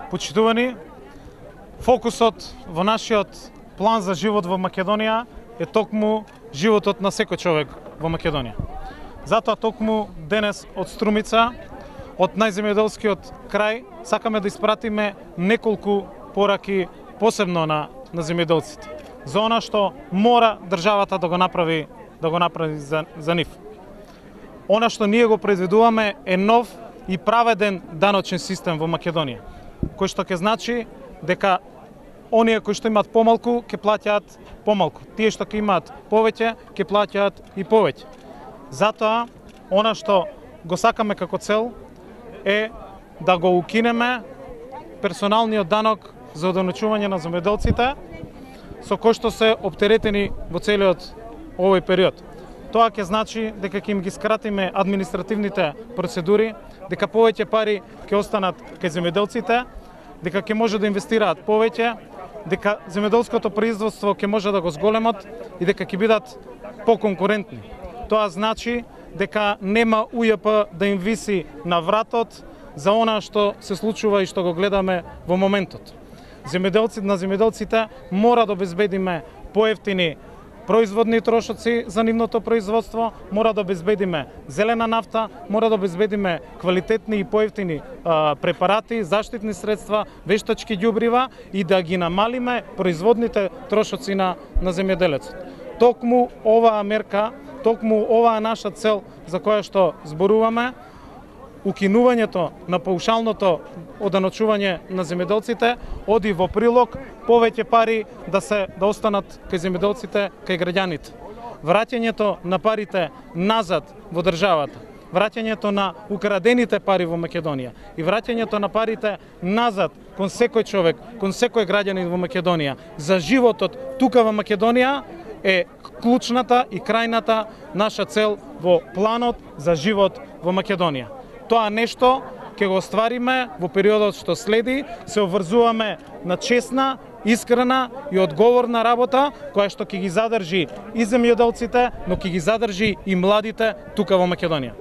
Почитувани, фокусот во нашиот план за живот во Македонија е токму животот на секој човек во Македонија. Затоа токму денес од Струмица, од најземјоделскиот крај, сакаме да испратиме неколку пораки посебно на земјоделците. За она што мора државата да го направи за нив. Она што ние го произведуваме е нов и праведен даночен систем во Македонија, кој што ќе значи дека оние кои што имаат помалку ќе плаќаат помалку, тие што ќе имаат повеќе ќе плаќаат и повеќе. Затоа она што го сакаме како цел е да го укинеме персоналниот данок за одоночување на земјоделците, со кој што се оптеретени во целиот овој период. Тоа ќе значи дека ќе им ги скратиме административните процедури, дека повеќе пари ќе останат кај земјоделците, дека ќе може да инвестираат повеќе, дека земјоделското производство ќе може да го зголемат и дека ќе бидат поконкурентни. Тоа значи дека нема УЈП да им виси на вратот за она што се случува и што го гледаме во моментот. На земјоделците мора да обезбедиме поевтини производни трошоци за нивното производство, мора да обезбедиме зелена нафта, мора да обезбедиме квалитетни и поевтини препарати, заштитни средства, вештачки ѓубрива и да ги намалиме производните трошоци на земјоделецот. Токму оваа мерка, токму оваа наша цел за која што зборуваме, укинувањето на паушалното одоночување на земјоделците оди во прилог повеќе пари да останат кај земјоделците, кај граѓаните. Враќањето на парите назад во државата, враќањето на украдените пари во Македонија и враќањето на парите назад кон секој човек, кон секој граѓанин во Македонија за животот тука во Македонија е клучната и крајната наша цел во планот за живот во Македонија. Тоа нешто ќе го оствариме во периодот што следи, се обврзуваме на честна, искрена и одговорна работа, која што ќе ги задржи и земјоделците, но ќе ги задржи и младите тука во Македонија.